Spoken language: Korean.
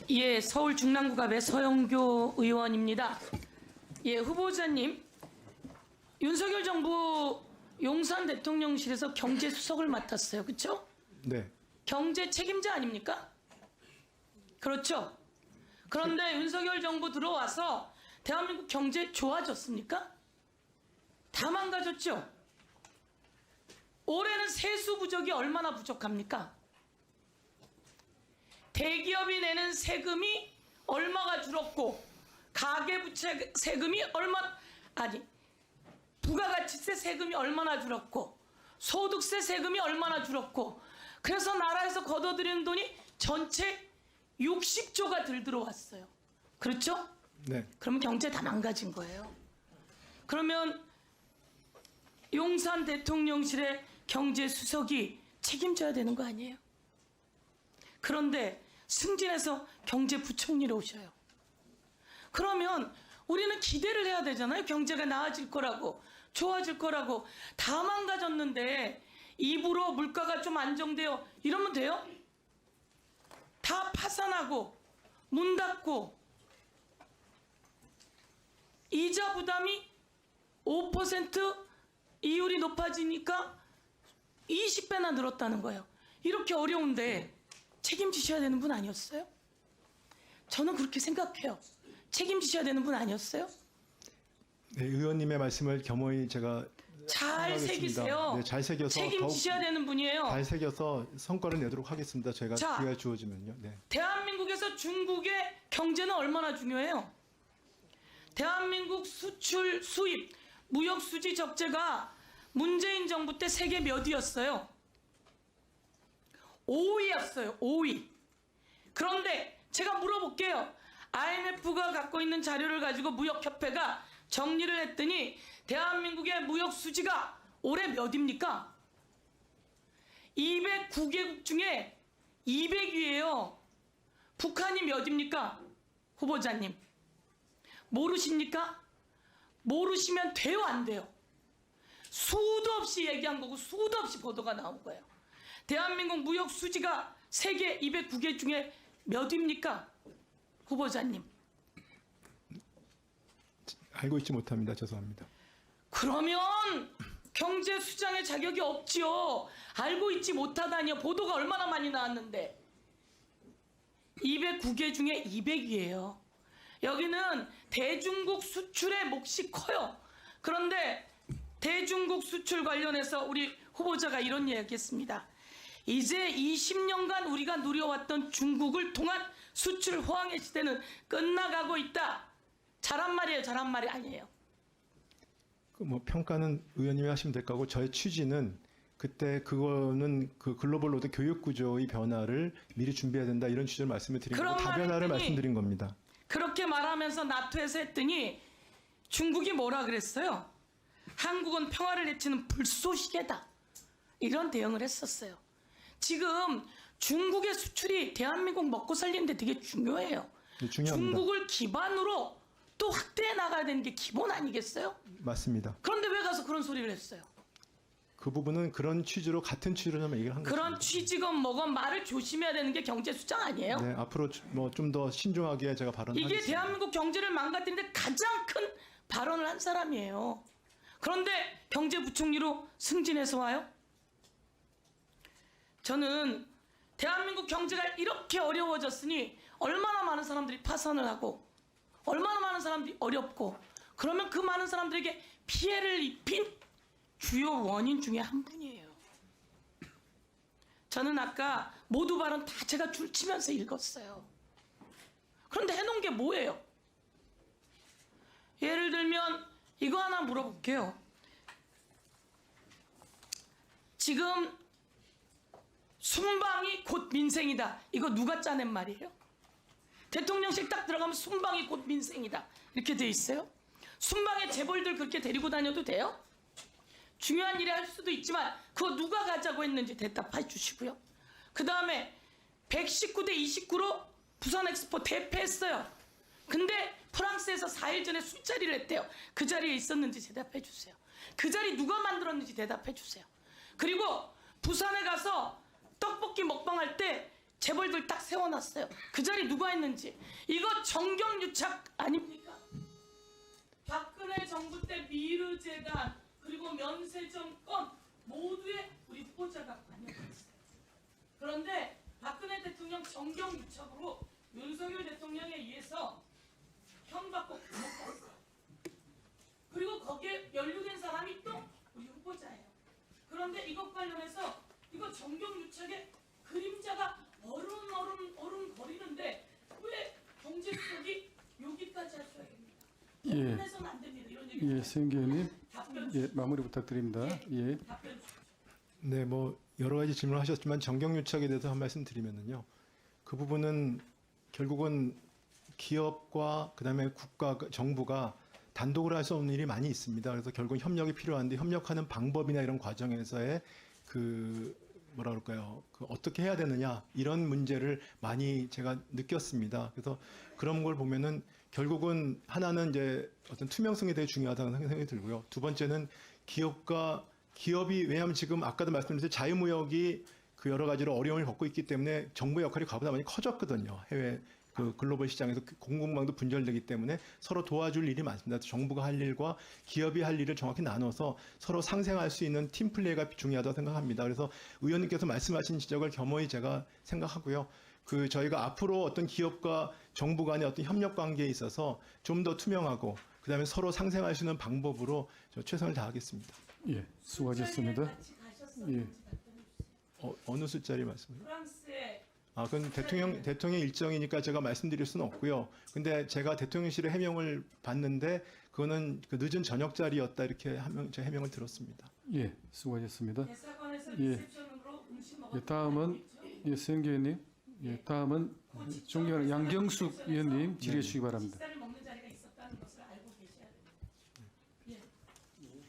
예, 서울 중랑구갑의 서영교 의원입니다. 예, 후보자님, 윤석열 정부 용산 대통령실에서 경제수석을 맡았어요. 그렇죠? 네. 경제 책임자 아닙니까? 그렇죠? 그런데 윤석열 정부 들어와서 대한민국 경제 좋아졌습니까? 다 망가졌죠? 올해는 세수 부족이 얼마나 부족합니까? 대기업이 내는 세금이 얼마가 줄었고 가계부채 세금이 부가가치세 세금이 얼마나 줄었고 소득세 세금이 얼마나 줄었고 그래서 나라에서 걷어들이는 돈이 전체 60조가 들 들어왔어요. 그렇죠? 네. 그러면 경제 다 망가진 거예요. 그러면 용산 대통령실의 경제수석이 책임져야 되는 거 아니에요? 그런데 승진해서 경제부총리로 오셔요. 그러면 우리는 기대를 해야 되잖아요. 경제가 나아질 거라고, 좋아질 거라고. 다 망가졌는데 입으로 물가가 좀 안정돼요 이러면 돼요? 다 파산하고 문 닫고 이자 부담이 5% 이율이 높아지니까 20배나 늘었다는 거예요. 이렇게 어려운데 책임지셔야 되는 분 아니었어요? 저는 그렇게 생각해요. 책임지셔야 되는 분 아니었어요? 네, 의원님의 말씀을 겸허히 제가 잘 하겠습니다. 새기세요. 네, 잘 새겨서 책임지셔야 되는 분이에요. 잘 새겨서 성과를 내도록 하겠습니다. 제가 자, 기회가 주어지면요. 네. 대한민국에서 중국의 경제는 얼마나 중요해요? 대한민국 수출, 수입, 무역 수지 적재가 문재인 정부 때 세계 몇 위였어요? 5위였어요. 5위. 그런데 제가 물어볼게요. IMF가 갖고 있는 자료를 가지고 무역협회가 정리를 했더니 대한민국의 무역 수지가 올해 몇입니까? 209개국 중에 200위예요. 북한이 몇입니까? 후보자님. 모르십니까? 모르시면 돼요, 안 돼요? 수도 없이 얘기한 거고 수도 없이 보도가 나온 거예요. 대한민국 무역 수지가 세계 209개 중에 몇입니까? 후보자님. 알고 있지 못합니다. 죄송합니다. 그러면 경제 수장의 자격이 없지요. 알고 있지 못하다니요. 보도가 얼마나 많이 나왔는데. 209개 중에 200위예요. 여기는 대중국 수출의 몫이 커요. 그런데 대중국 수출 관련해서 우리 후보자가 이런 이야기 했습니다. 이제 20년간 우리가 누려왔던 중국을 통한 수출 호황의 시대는 끝나가고 있다. 잘한 말이에요, 잘한 말이 아니에요. 뭐 평가는 의원님이 하시면 될 거고 저의 취지는 그때 그거는 그 글로벌 로드 교육 구조의 변화를 미리 준비해야 된다 이런 취지로 말씀을 드린 거고 다변화를 말씀드린 겁니다. 그렇게 말하면서 나토에서 했더니 중국이 뭐라 그랬어요? 한국은 평화를 해치는 불쏘시개다. 이런 대응을 했었어요. 지금 중국의 수출이 대한민국 먹고 살리는데 되게 중요해요. 네, 중요합니다. 중국을 기반으로 또 확대해 나가야 되는 게 기본 아니겠어요? 맞습니다. 그런데 왜 가서 그런 소리를 했어요? 그 부분은 그런 취지로 같은 취지로 좀 얘기를 한 거죠. 그런 취지건 뭐건 말을 조심해야 되는 게 경제수장 아니에요? 네, 앞으로 뭐 좀 더 신중하게 제가 발언하겠습니다. 이게 대한민국 경제를 망가뜨리는데 가장 큰 발언을 한 사람이에요. 그런데 경제부총리로 승진해서 와요? 저는 대한민국 경제가 이렇게 어려워졌으니 얼마나 많은 사람들이 파산을 하고 얼마나 많은 사람들이 어렵고 그러면 그 많은 사람들에게 피해를 입힌 주요 원인 중에 한 분이에요. 저는 아까 모두 발언 다 제가 줄치면서 읽었어요. 그런데 해놓은 게 뭐예요? 예를 들면 이거 하나 물어볼게요. 지금 순방이 곧 민생이다. 이거 누가 짜낸 말이에요? 대통령실 딱 들어가면 순방이 곧 민생이다. 이렇게 돼 있어요? 순방에 재벌들 그렇게 데리고 다녀도 돼요? 중요한 일을 할 수도 있지만 그거 누가 가자고 했는지 대답해 주시고요. 그 다음에 119대 29로 부산 엑스포 대패했어요. 근데 프랑스에서 4일 전에 술자리를 했대요. 그 자리에 있었는지 대답해 주세요. 그 자리 누가 만들었는지 대답해 주세요. 그리고 부산에 가서 떡볶이 먹방할 때 재벌들 딱 세워놨어요. 그 자리 누가 했는지. 이거 정경유착 아닙니까? 박근혜 정부 때 미르재단 그리고 면세점권 모두에 우리 후보자가 관여했어요. 그런데 박근혜 대통령 정경유착으로 윤석열 대통령에 의해서 형받고 감옥 갔어요. 그리고 거기에 연루된 사람이 또 우리 후보자예요. 그런데 이것 관련해서 이거 정경유착의 그림자가 어른거리는데 왜 경제수석이 여기까지 할 수가 있습니까? 예. 해서는 안 됩니다. 이런 얘기. 예, 서영교 의원님, 답변 예, 마무리 부탁드립니다. 예. 답변 주십시오. 네, 뭐 여러 가지 질문을 하셨지만 정경유착에 대해서 한 말씀 드리면은요. 그 부분은 결국은 기업과 그다음에 국가 정부가 단독으로 할 수 없는 일이 많이 있습니다. 그래서 결국 협력이 필요한데 협력하는 방법이나 이런 과정에서의 그 뭐라 그럴까요? 그 어떻게 해야 되느냐 이런 문제를 많이 제가 느꼈습니다. 그래서 그런 걸 보면은 결국은 하나는 이제 어떤 투명성이 되게 중요하다는 생각이 들고요. 두 번째는 기업이 왜냐하면 지금 아까도 말씀드렸듯이 자유무역이 그 여러 가지로 어려움을 겪고 있기 때문에 정부 역할이 과보다 많이 커졌거든요. 해외 그 글로벌 시장에서 공급망도 분절되기 때문에 서로 도와줄 일이 많습니다. 정부가 할 일과 기업이 할 일을 정확히 나눠서 서로 상생할 수 있는 팀 플레이가 중요하다고 생각합니다. 그래서 의원님께서 말씀하신 지적을 겸허히 제가 생각하고요. 그 저희가 앞으로 어떤 기업과 정부 간의 어떤 협력 관계에 있어서 좀 더 투명하고 그다음에 서로 상생할 수 있는 방법으로 저 최선을 다하겠습니다. 예, 수고하셨습니다. 같이 가셨었는지 예. 답변해 주세요. 어느 숫자리 말씀을? 프랑스에 그건 대통령 일정이니까 제가 말씀드릴 수는 없고요. 근데 제가 대통령실에 해명을 받는데 그거는 그 늦은 저녁 자리였다 이렇게 제가 해명을 들었습니다. 예, 수고하셨습니다. 대사관에서 예. 리셉션으로 음식 먹었던 예, 다음은 예, 서영교 의원님, 예, 다음은 존경하는 양경숙 의원님 질의해 주시기 바랍니다. 식사를